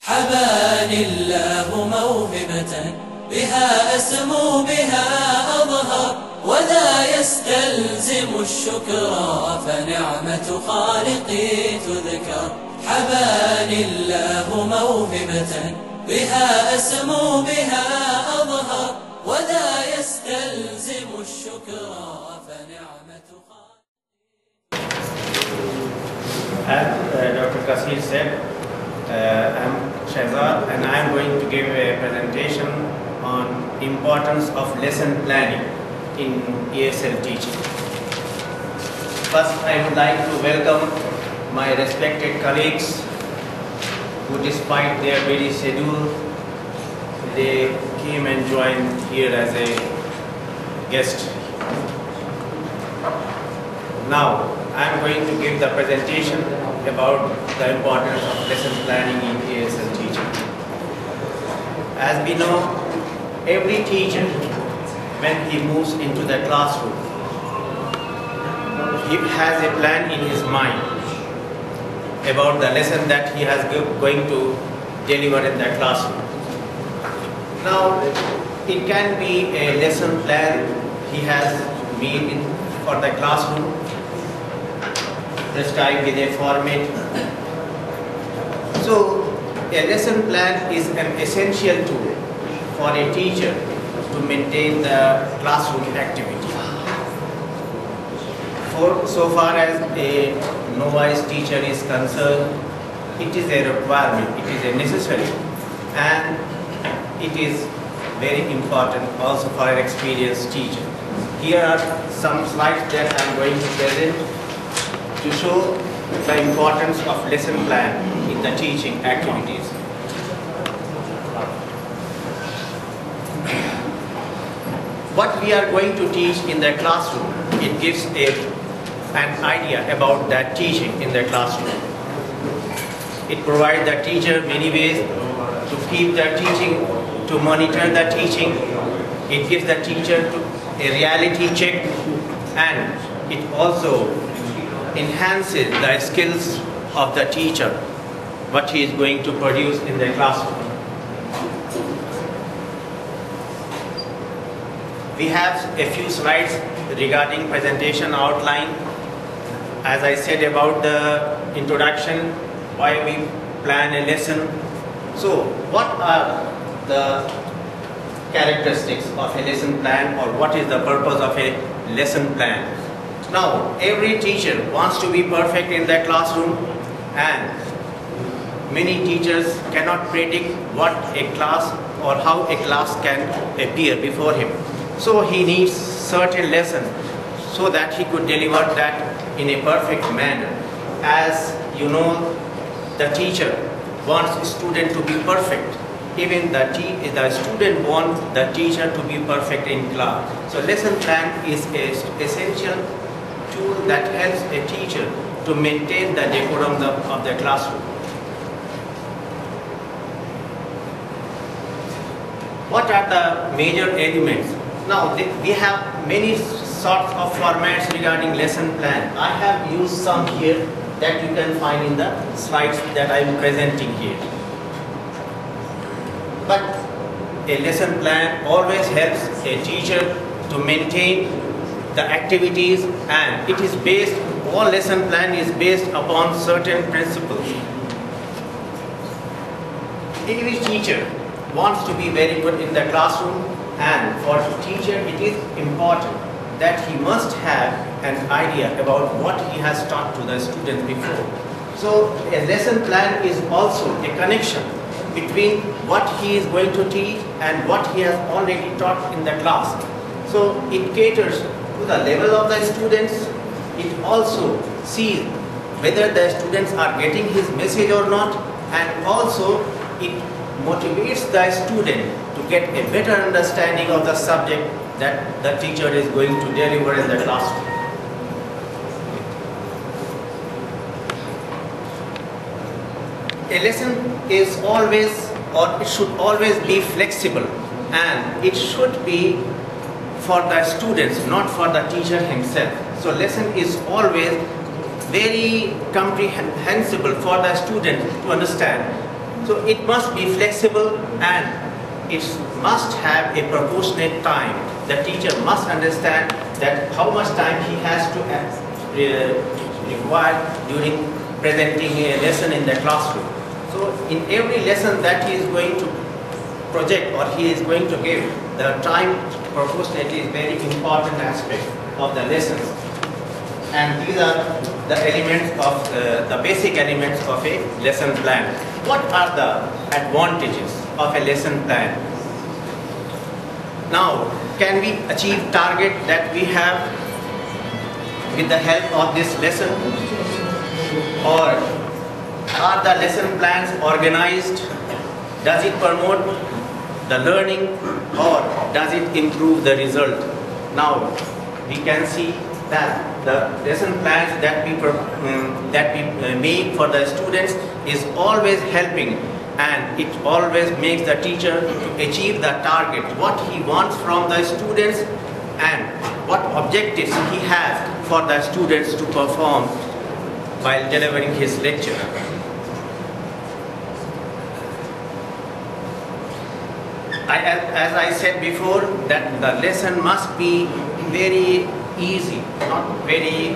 حباني الله موهبة بها أسمو بها أظهر، ولا يستلزم الشكر فنعمة خالقي تذكر. حباني الله موهبة بها أسمو بها أظهر، ولا يستلزم الشكر فنعمة خالقي. As Dr. Kasir said, I'm Shahzad and I'm going to give a presentation on importance of lesson planning in ESL teaching. First, I would like to welcome my respected colleagues who, despite their busy schedule, they came and joined here as a guest. Now, I'm going to give the presentation about the importance of lesson planning in ESL teaching. As we know, every teacher, when he moves into the classroom, he has a plan in his mind about the lesson that he is going to deliver in the classroom. Now, it can be a lesson plan he has made for the classroom, prescribed with a format. So, a lesson plan is an essential tool for a teacher to maintain the classroom activity. So far as a novice teacher is concerned, it is a requirement, it is a necessary, and it is very important also for an experienced teacher. Here are some slides that I am going to present to show the importance of lesson plan in the teaching activities. What we are going to teach in the classroom, it gives an idea about that teaching in the classroom. It provides the teacher many ways to keep the teaching, to monitor the teaching. It gives the teacher a reality check, and it also enhances the skills of the teacher, what he is going to produce in the classroom. We have a few slides regarding presentation outline. As I said about the introduction, why we plan a lesson. So, what are the characteristics of a lesson plan, or what is the purpose of a lesson plan? Now, every teacher wants to be perfect in their classroom, and many teachers cannot predict what a class or how a class can appear before him. So he needs certain lessons so that he could deliver that in a perfect manner. As you know, the teacher wants the student to be perfect. Even the student wants the teacher to be perfect in class. So lesson plan is an essential tool that helps a teacher to maintain the decorum of the classroom. What are the major elements? Now, we have many sorts of formats regarding lesson plan. I have used some here that you can find in the slides that I am presenting here. But a lesson plan always helps a teacher to maintain the activities, and it is based, all lesson plan is based upon certain principles. Every teacher wants to be very good in the classroom, and for the teacher it is important that he must have an idea about what he has taught to the students before. So a lesson plan is also a connection between what he is going to teach and what he has already taught in the class. So it caters to the level of the students. It also sees whether the students are getting his message or not, and also it motivates the student to get a better understanding of the subject that the teacher is going to deliver in the classroom. A lesson is always, or it should always be flexible, and it should be for the students, not for the teacher himself. So lesson is always very comprehensible for the student to understand So it must be flexible and it must have a proportionate time. The teacher must understand that how much time he has to require during presenting a lesson in the classroom. So in every lesson that he is going to project or he is going to give, the time proportionately is very important aspect of the lessons. And these are the elements of the basic elements of a lesson plan. What are the advantages of a lesson plan? Now, can we achieve target that we have with the help of this lesson? Or are the lesson plans organized? Does it promote the learning or does it improve the result? Now, we can see that the lesson plans that we make for the students is always helping, and it always makes the teacher to achieve the target, what he wants from the students and what objectives he has for the students to perform while delivering his lecture. As I said before, that the lesson must be very easy, not very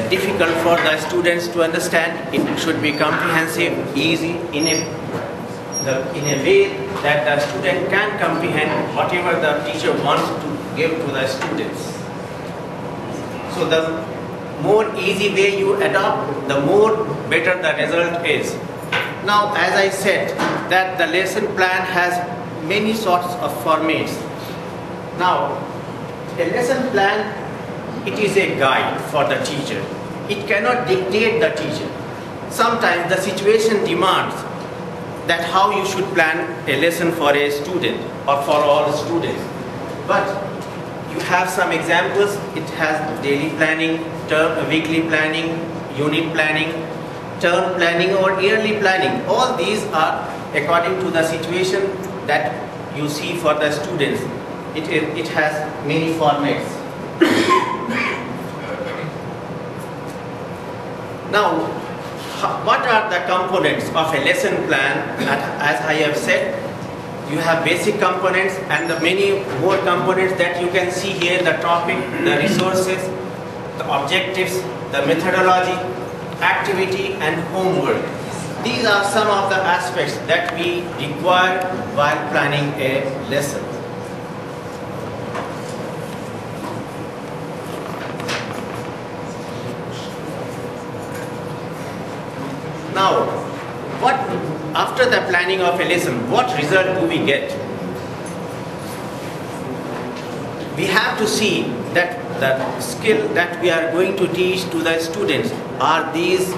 difficult for the students to understand. It should be comprehensive, easy, in a way that the student can comprehend whatever the teacher wants to give to the students. So the more easy way you adopt, the more better the result is. Now, as I said, that the lesson plan has many sorts of formats. Now, a lesson plan, it is a guide for the teacher. It cannot dictate the teacher. Sometimes the situation demands that how you should plan a lesson for a student or for all students. But you have some examples. It has daily planning, weekly planning, unit planning, term planning or yearly planning. All these are according to the situation that you see for the students. It has many formats. Now, what are the components of a lesson plan? As I have said, you have basic components and the many more components that you can see here: the topic, the resources, the objectives, the methodology, activity and homework. These are some of the aspects that we require while planning a lesson. Now, after the planning of a lesson, what result do we get? We have to see that the skill that we are going to teach to the students, are these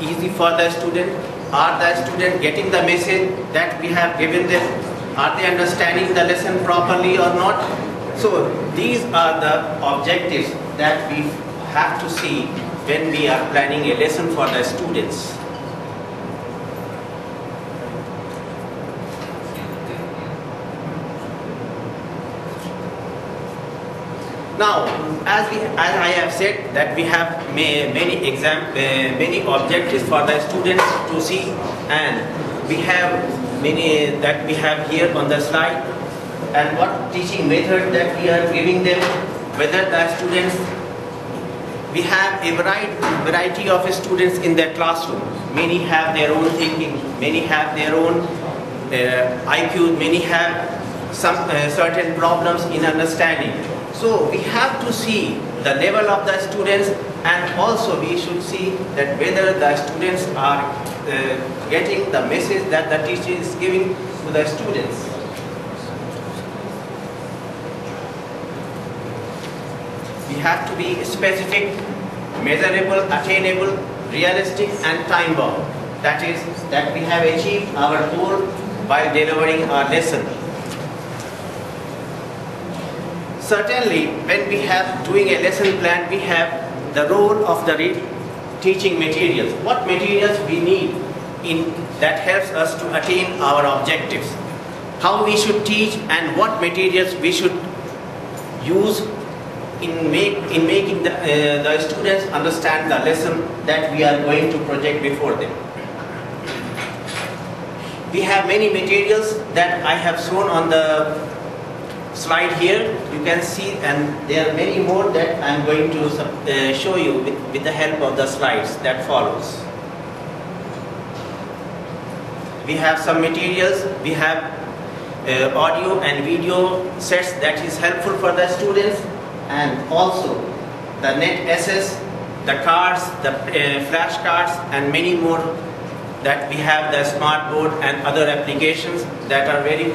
easy for the student? Are the students getting the message that we have given them? Are they understanding the lesson properly or not? So these are the objectives that we have to see when we are planning a lesson for the students. Now, as I have said, that we have many objectives for the students to see, and we have many that we have here on the slide, and what teaching method that we are giving them, whether the students, we have a variety of students in their classroom. Many have their own thinking, many have their own IQ, many have some certain problems in understanding. So we have to see the level of the students, and also we should see that whether the students are getting the message that the teacher is giving to the students. We have to be specific, measurable, attainable, realistic and time bound. That is, that we have achieved our goal while delivering our lesson. Certainly, when we have doing a lesson plan, we have the role of the teaching materials. What materials we need that helps us to attain our objectives. How we should teach and what materials we should use in making the students understand the lesson that we are going to project before them. we have many materials that I have shown on the slide here. You can see, and there are many more that I am going to show you with the help of the slides that follows. We have some materials, we have audio and video sets that is helpful for the students, and also the net access, the cards, the flash cards, and many more that we have, the smart board and other applications that are very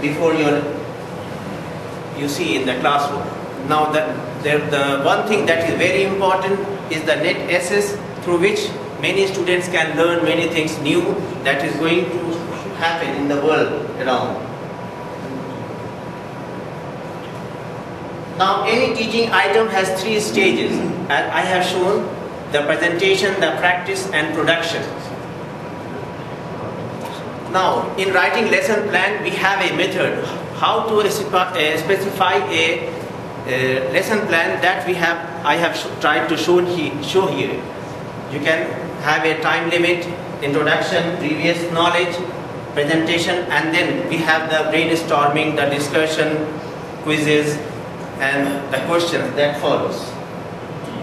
before you see in the classroom. Now the one thing that is very important is the net access, through which many students can learn many things new that is going to happen in the world around. Now any teaching item has 3 stages, and I have shown the presentation, the practice and production. Now in writing lesson plan we have a method how to specify a lesson plan that I have tried to show here. You can have a time limit, introduction, previous knowledge, presentation, and then we have the brainstorming, the discussion, quizzes, and the questions that follows.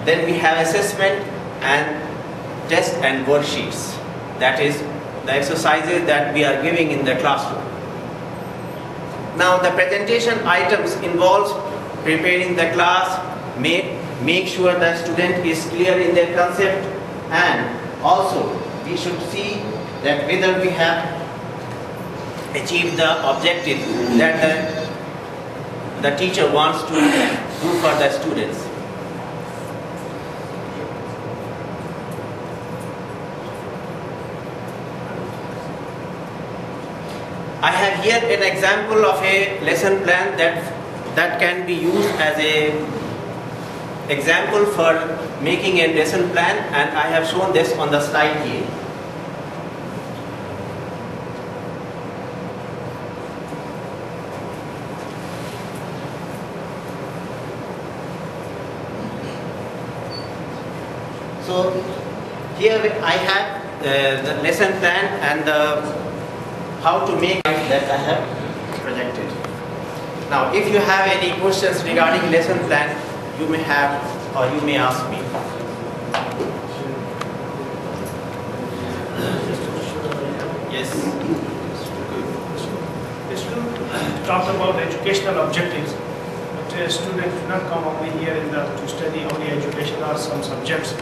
Then we have assessment and test and worksheets. That is the exercises that we are giving in the classroom. Now the presentation items involves preparing the class, make sure the student is clear in their concept, and also we should see that whether we have achieved the objective that the teacher wants to do for the students. I have here an example of a lesson plan that can be used as a example for making a lesson plan, and I have shown this on the slide here. So here I have the lesson plan and how to make it that I have projected. Now if you have any questions regarding lesson plan, you may have or you may ask me. Yes. Talked about educational objectives, but students do not come only here to study only education or some subjects.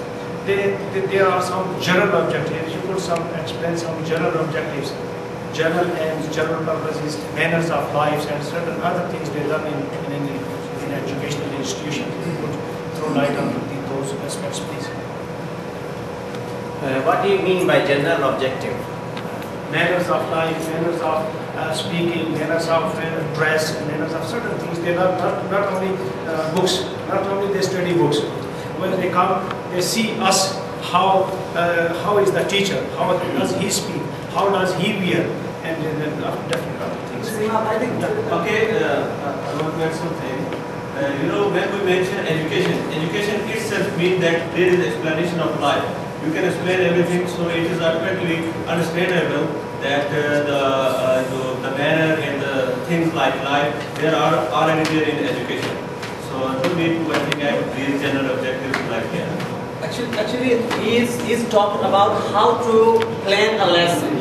There are some general objectives. You could explain some general objectives, general aims, general purposes, manners of life, and certain other things they learn in educational institutions. You could throw light on those aspects, please. What do you mean by general objective? Manners of life, manners of speaking, manners of dress, manners of certain things. They learn not only books, not only they study books. When they come, they see us, how is the teacher, how does he speak, how does he wear, and different other things. I think, okay, I want to add something. When we mention education itself means that there is explanation of life. You can explain everything, so it is automatically understandable that the manner and the things like life, they are already there in education. So no need to, I think, have these general objectives like here. Actually, he's talking about how to plan a lesson.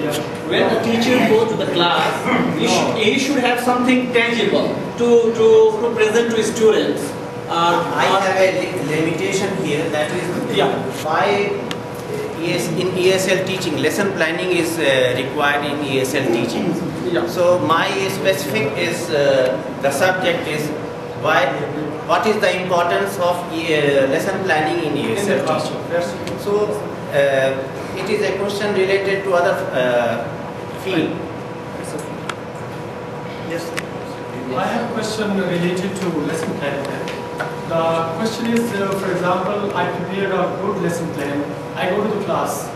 When a teacher goes to the class, he should have something tangible to present to students. I have a limitation here, that is why in ESL teaching, lesson planning is required in ESL teaching. So my specific is, the subject is what is the importance of lesson planning in ESL teaching. So it is a question related to other field. Yes. I have a question related to lesson plan. The question is, for example, I prepared a good lesson plan. I go to the class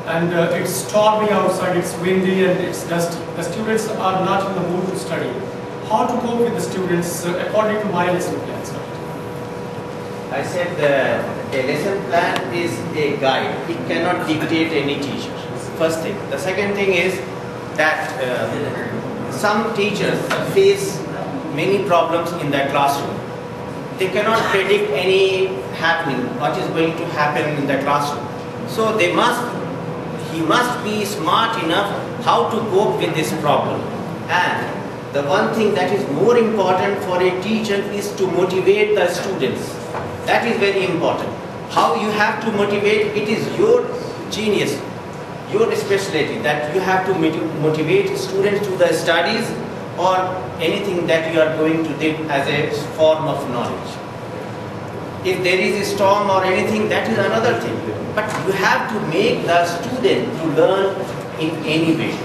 and it's stormy outside, it's windy and it's dusty. The students are not in the mood to study. How to cope with the students according to my lesson plan, sir? I said a lesson plan is a guide. It cannot dictate any teacher. First thing. The second thing is that some teachers face many problems in their classroom. They cannot predict any happening, what is going to happen in the classroom. So he must be smart enough how to cope with this problem. And the one thing that is more important for a teacher is to motivate the students. That is very important. How you have to motivate, it is your genius, your specialty, that you have to motivate students to the studies or anything that you are going to do as a form of knowledge. If there is a storm or anything, that is another thing. But you have to make the student to learn in any way.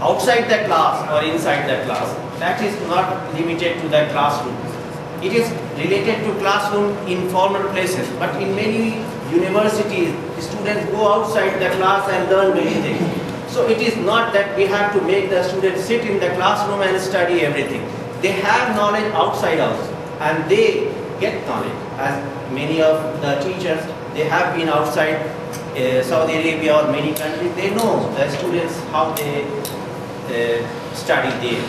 Outside the class or inside the class. That is not limited to the classroom. It is related to classroom in formal places. But in many universities, students go outside the class and learn many things. So it is not that we have to make the students sit in the classroom and study everything. They have knowledge outside also, and they get knowledge. As many of the teachers, they have been outside Saudi Arabia or many countries, they know the students how they study there.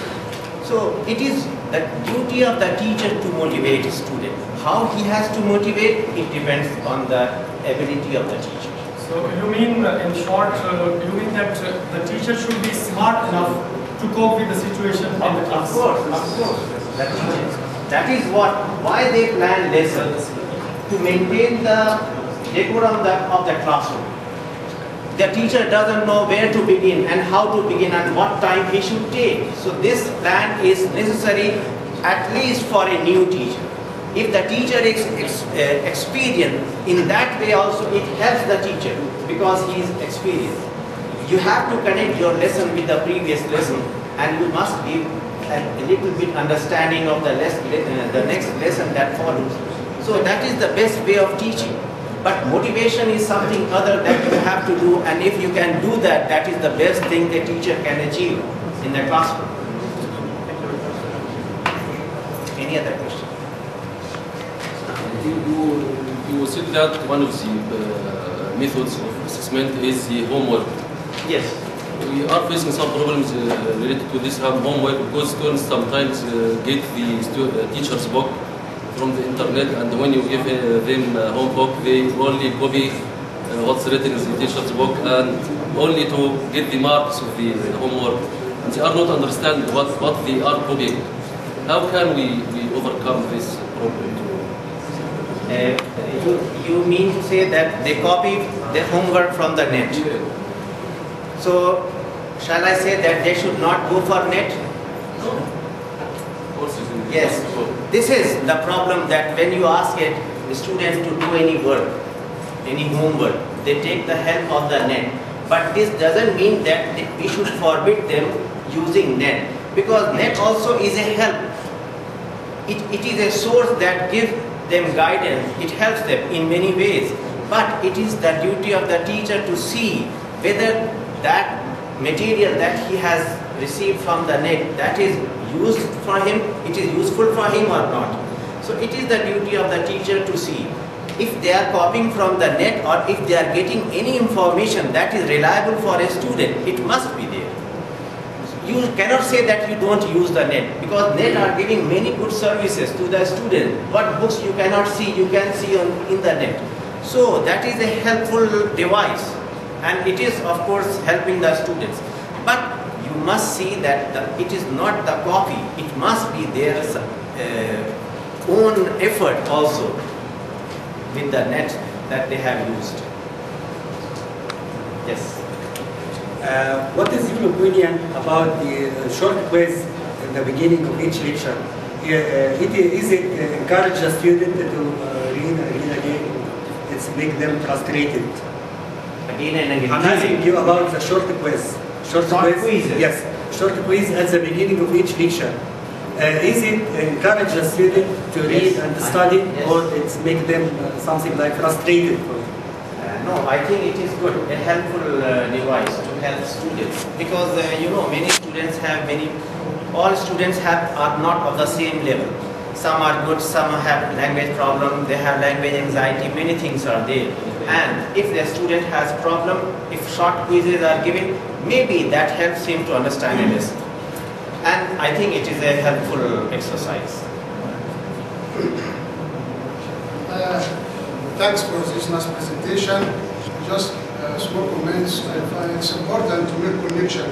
So it is the duty of the teacher to motivate a student. How he has to motivate, it depends on the ability of the teacher. So you mean, in short, you mean that the teacher should be smart enough to cope with the situation in the class? Of course. The teachers. That is why they plan lessons, to maintain the decorum of the classroom. The teacher doesn't know where to begin and how to begin and what time he should take. So this plan is necessary at least for a new teacher. If the teacher is experienced in that way also, it helps the teacher because he is experienced. You have to connect your lesson with the previous lesson, and you must give a little bit understanding of the next lesson that follows. So that is the best way of teaching. But motivation is something other that you have to do, and if you can do that, that is the best thing a teacher can achieve in the classroom. Any other question? You said that one of the methods of assessment is the homework. Yes. We are facing some problems related to this homework because students sometimes get the teacher's book from the internet, and when you give them homework, they only copy what's written in the teacher's book and only to get the marks of the homework. And they are not understand what they are copying. How can we overcome this problem? You mean to say that they copy their homework from the net? Yeah. So, shall I say that they should not go for net? No. Yes. This is the problem, that when you ask a student to do any work, any homework, they take the help of the net. But this doesn't mean that we should forbid them using net, because net also is a help. It is a source that gives them guidance. It helps them in many ways. But it is the duty of the teacher to see whether that material that he has received from the net, that is used for him, it is useful for him or not. So it is the duty of the teacher to see if they are copying from the net or if they are getting any information that is reliable for a student, it must be there. You cannot say that you don't use the net, because net are giving many good services to the student. What books you cannot see, you can see in the net. So that is a helpful device, and it is of course helping the students. But you must see that it is not the copy, it must be their own effort also with the net that they have used. Yes. What is your opinion about the short quiz in the beginning of each lecture? Is it encourage the student to read again? It's make them frustrated. Again and again. I'm asking you about the short quiz. Short quizzes. Yes, short quiz at the beginning of each lecture. Is it encourage the student to read and study, or it's make them something like frustrated? No, I think it is good, a helpful device to help students, because you know, many students have all students are not of the same level. Some are good, some have language problem, they have language anxiety, many things are there. And if the student has problem, if short quizzes are given, maybe that helps him to understand a lesson. And I think it is a helpful exercise. Thanks for this nice presentation. Just small comments. I find it's important to make connection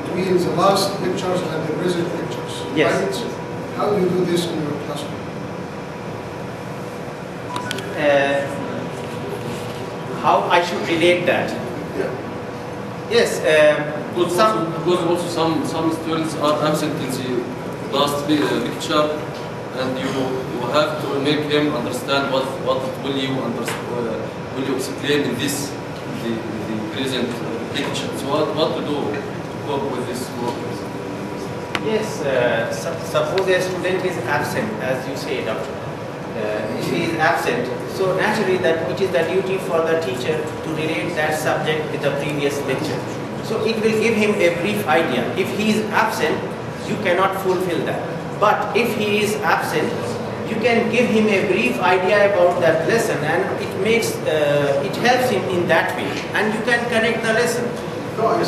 between the last lectures and the present lectures. Yes. Right? How do you do this in your classroom? How I should relate that? Yeah. Yes. Because also some students are absent in the last lecture, and you have to make him understand what will you explain in this the present lecture. So what to do to cope with this problem? Yes. Suppose a student is absent, as you say, doctor. If he is absent, so naturally that it is the duty for the teacher to relate that subject with the previous lecture. So it will give him a brief idea. If he is absent, you cannot fulfill that. But if he is absent, you can give him a brief idea about that lesson, and it helps him in that way, and you can correct the lesson. No, I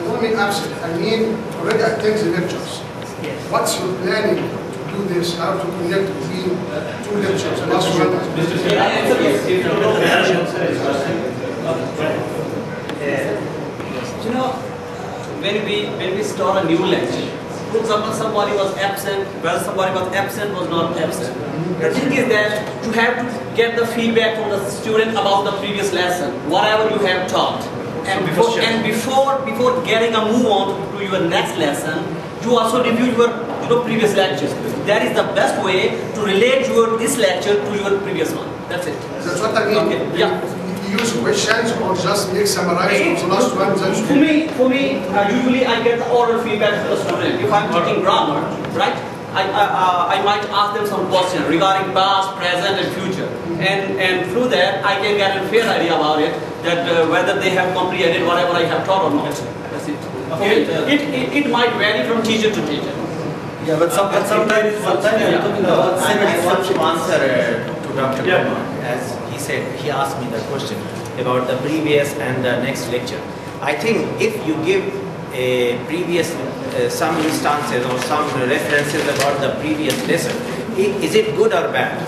don't mean absent. I mean already attend the lectures. Yes. What's your planning to do this? How to connect between two lectures? Last one. You know, when we start a new lecture, for example, somebody was absent, whether somebody was absent was not absent. The thing is that you have to get the feedback from the student about the previous lesson, whatever you have taught. And before getting a move on to your next lesson, you also review your previous lectures. That is the best way to relate this lecture to your previous one. That's it. That's what I mean. Okay. Yeah. You use questions or just make summarize of the last one. For me, usually I get the oral feedback from the student. If I'm teaching grammar, right, I might ask them some questions regarding past, present, and future, and through that I can get a fair idea about it, that whether they have comprehended whatever I have taught or not. That's it. Okay. It might vary from teacher to teacher. Yeah, but sometimes you're talking about I similar want to subjects. answer to Dr. Kumar, as he said, he asked me the question about the previous and the next lecture. I think if you give a previous, some instances or some references about the previous lesson, is it good or bad?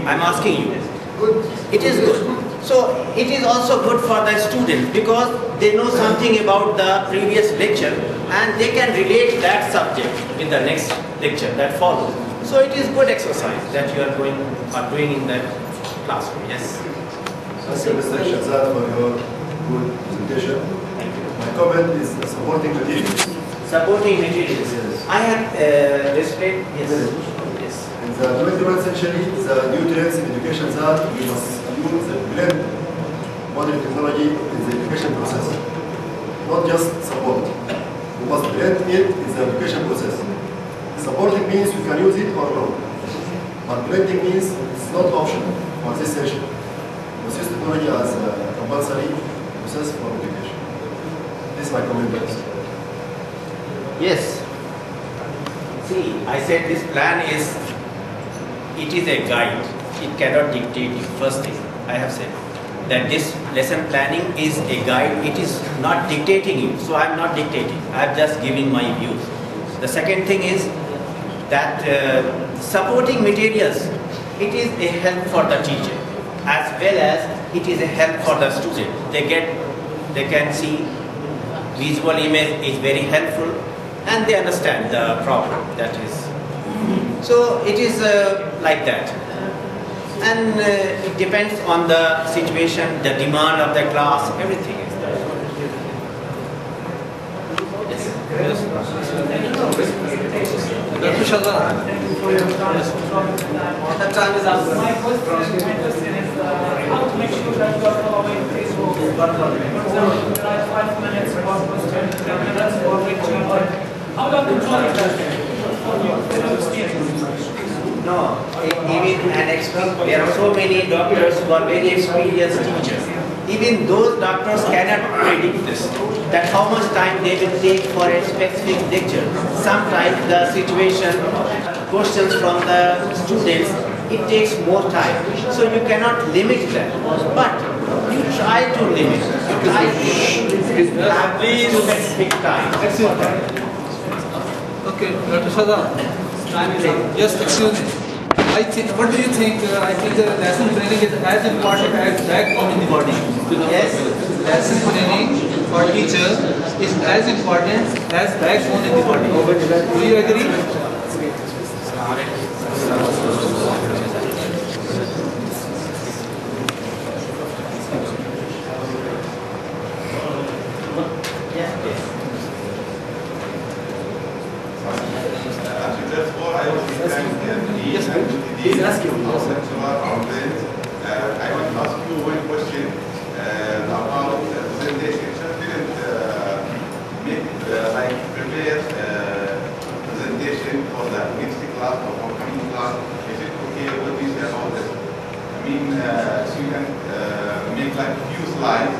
I'm asking you. Good. It is good. So it is also good for the students because they know something about the previous lecture and they can relate that subject in the next lecture that follows. So it is good exercise that you are doing in that classroom. Yes. Thank you, Mr. Shahzad, for your good presentation. My comment is supporting materials. Supporting materials. Yes. I have displayed. Yes. Yes. In the 21st century, the new trends in education that we must use and blend modern technology in the education process, not just support. We must blend it in the education process. Supporting means you can use it or not, but blending means it's not optional for this session. We use technology as a compulsory process for education. This is my comment. Yes. See, I said this plan is a guide. It cannot dictate you. First thing I have said that this lesson planning is a guide. It is not dictating you. So I am not dictating. I am just giving my views. The second thing is that supporting materials, it is a help for the teacher as well as it is a help for the student. They can see visual image is very helpful and they understand the problem that is. So it is like that. And it depends on the situation, the demand of the class, everything is there. Dr. Shahzad, the time is up. My question is how to make sure that you are following this rule. For example, there are 5 minutes for question, 10 minutes for lecture. How do you control No, even an expert, there are so many doctors who are very experienced teachers. Even those doctors cannot predict this, that how much time they will take for a specific lecture. Sometimes the situation, questions from the students, it takes more time. So you cannot limit that. But you try to limit. You try to have specific time. Okay, Dr. Shada. Yes, excuse me. What do you think? I think the lesson planning is as important as backbone in the body. Yes. Lesson planning for teachers is as important as backbone in the body. Do you agree? Please ask you. I want to ask you one question about presentation. Just didn't make like prepare presentation for the next class or upcoming class. Is it okay? What do you say about this? I mean, so you can make like few slides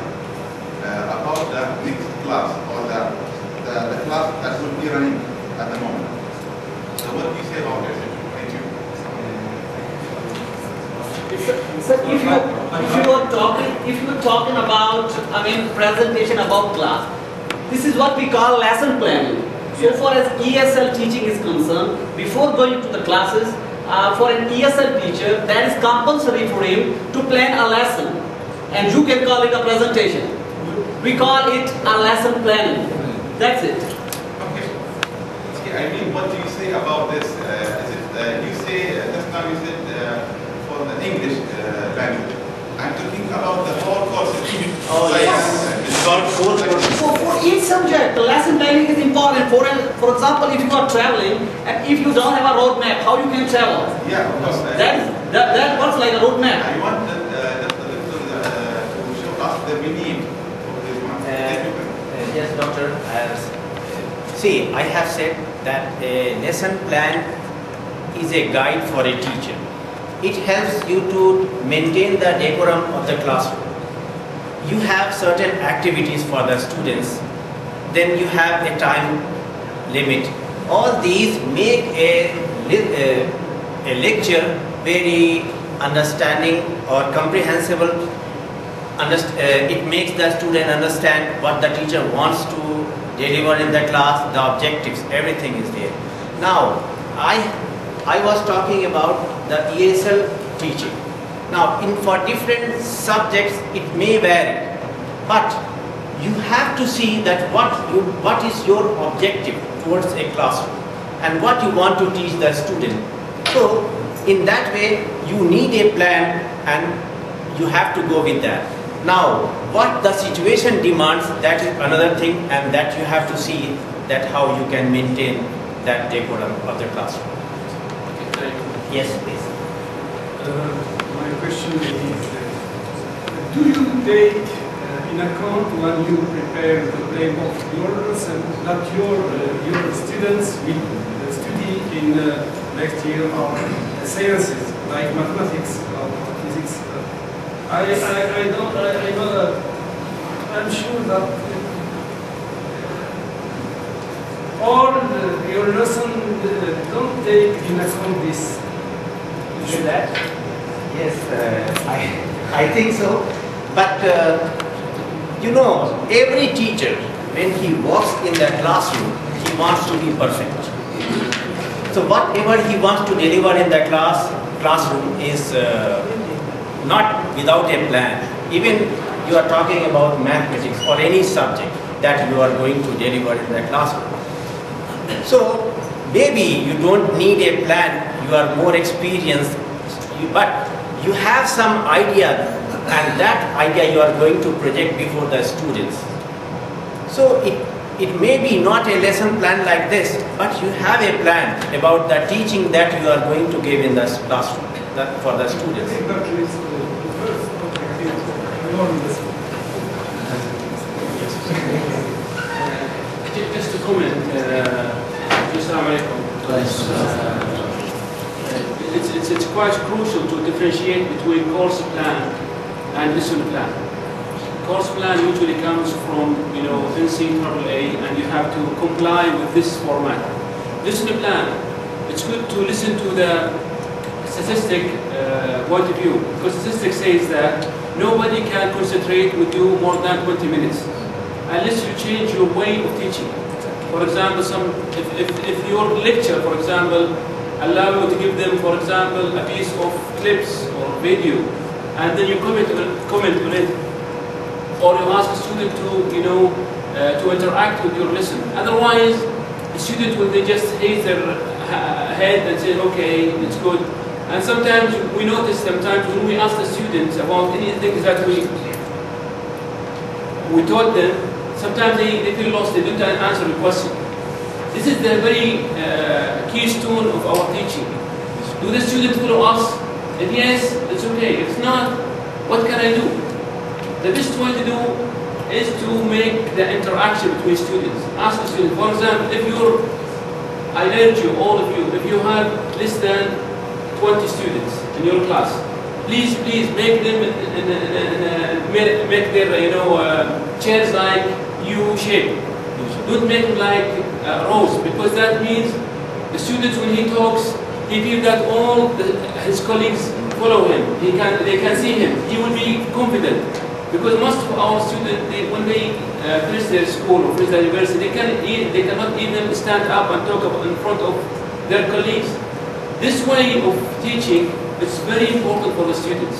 about the next class or the class that will be running at the moment. So what do you say about this? Sir, if you are talking about, presentation about class, this is what we call lesson planning. So far as ESL teaching is concerned, before going to the classes, for an ESL teacher, that is compulsory for him to plan a lesson, and you can call it a presentation. We call it a lesson planning. That's it. Okay. See, I mean, what do you say about this? Is it you say just now you said for the English language. I'm talking about the whole course. Oh, yes. So for each subject, the lesson planning is important. For example, if you are traveling and if you don't have a road map, how you can travel? Yeah, of course. That works like a road map. I want just a little to show us the meaning of this one. Yes, doctor. See, I have said that a lesson plan is a guide for a teacher. It helps you to maintain the decorum of the classroom. You have certain activities for the students, then you have a time limit. All these make a lecture very understanding or comprehensible. It makes the student understand what the teacher wants to deliver in the class, the objectives, everything is there. Now, I was talking about the ESL teaching. Now, for different subjects, it may vary, but you have to see that what is your objective towards a classroom and what you want to teach the student. So, in that way, you need a plan and you have to go with that. Now, what the situation demands, that is another thing, and that you have to see that how you can maintain that decorum of the classroom. Yes, please. My question is, do you take in account when you prepare the plan of your lesson that your students will study in next year or sciences like mathematics or physics? I'm sure that all your lesson don't take in account this. You that? Yes, I think so. But you know, every teacher, when he walks in the classroom, he wants to be perfect. So whatever he wants to deliver in the classroom is not without a plan. Even you are talking about mathematics or any subject that you are going to deliver in the classroom. So maybe you don't need a plan, you are more experienced, but you have some idea, and that idea you are going to project before the students. So it may be not a lesson plan like this, but you have a plan about the teaching that you are going to give in the classroom for the students. Just to comment, Assalamu alaikum. It's quite crucial to differentiate between course plan and lesson plan. Course plan usually comes from NCAA, and you have to comply with this format. Lesson plan, it's good to listen to the statistic point of view, because statistics says that nobody can concentrate with you more than 20 minutes unless you change your way of teaching. For example, if your lecture, for example, allow you to give them, for example, a piece of clips or video, and then you comment on it, or you ask a student to, to interact with your lesson. Otherwise, the student will just hit their head and say, okay, it's good. And sometimes we notice, sometimes when we ask the students about anything that we taught them, sometimes they feel lost, they don't answer the question. This is the very keystone of our teaching. Do the students follow us? If yes, it's okay. If not, what can I do? The best way to do is to make the interaction between students. Ask the students, for example, I urge you, all of you, if you have less than 20 students in your class, please make them make their chairs like U shape. Don't make them like rows, because that means the students, when he talks, he feels that all his colleagues follow him. They can see him. He will be confident, because most of our students, when they finish their school or finish their university, they cannot even stand up and talk in front of their colleagues. This way of teaching is very important for the students,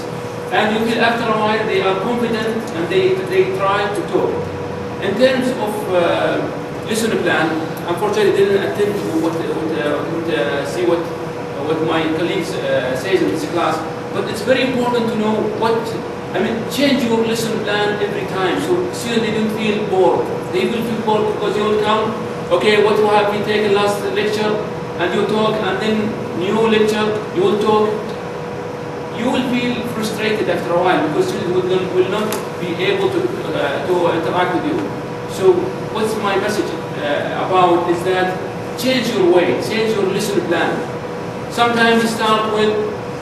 and you feel after a while they are confident and they try to talk. In terms of lesson plan, unfortunately I didn't attend to see what my colleagues says in this class, but it's very important to know change your lesson plan every time, so students they don't feel bored. They will feel bored because you will come, okay, what have we taken last lecture, and you talk, and then new lecture, you will talk. You will feel frustrated after a while because students will not be able to interact with you. So what's my message about is that change your way, change your lesson plan. Sometimes start with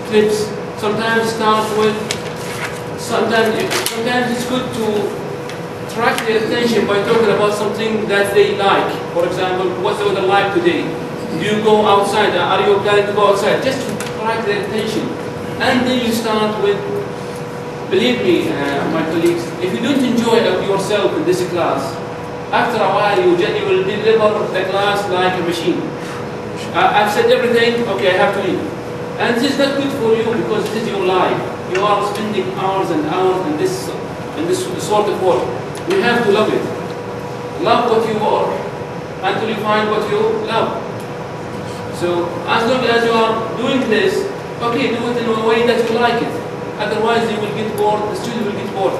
clips, sometimes it's good to attract their attention by talking about something that they like. For example, what's the weather like today? Do you go outside? Are you planning to go outside? Just to attract their attention. And then you start with, believe me, my colleagues, if you don't enjoy yourself in this class, after a while you will deliver the class like a machine. I've said everything, okay, I have to leave. And this is not good for you because this is your life. You are spending hours and hours in this sort of work. You have to love it. Love what you are until you find what you love. So as long as you are doing this, okay, do it in a way that you like it. Otherwise, you will get bored, the student will get bored.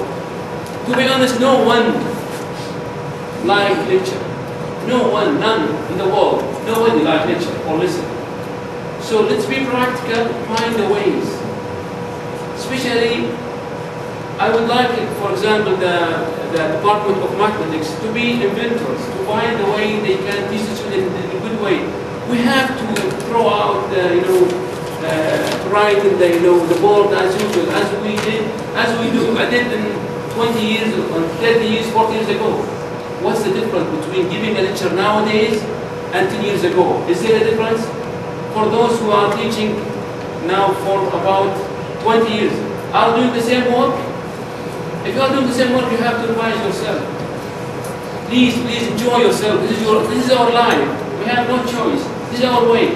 To be honest, no one like lecture. No one, none in the world. Nobody like lecture or listen. So let's be practical, find the ways. Especially, I would like, for example, the Department of Mathematics to be inventors, to find a way they can teach the student in a good way. We have to throw out, write in the board as usual, as I did in 20 years, 30 years, 40 years ago. What's the difference between giving a lecture nowadays and 10 years ago? Is there a difference? For those who are teaching now for about 20 years, are doing the same work? If you are doing the same work, you have to revise yourself. Please enjoy yourself. This is our life. We have no choice. This is our way.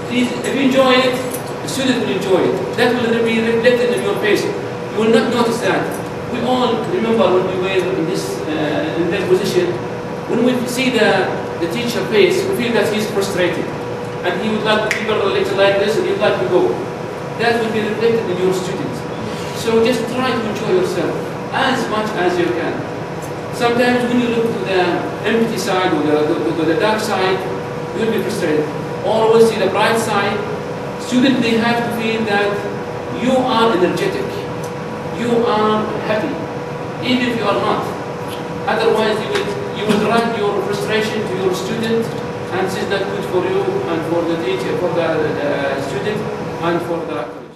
Please, if you enjoy it, the student will enjoy it. That will be reflected in your face. You will not notice that. We all remember when we were in that position, when we see the teacher face, we feel that he's frustrated. And he would like to give a lecture like this, and he would like to go. That will be reflected in your students. So just try to enjoy yourself as much as you can. Sometimes when you look to the empty side or the dark side, you will be frustrated. Always see the bright side. Students, they have to feel that you are energetic, you are happy, even if you are not. Otherwise, you will drive your frustration to your student, and this is not good for you and for the teacher, for the student, and for the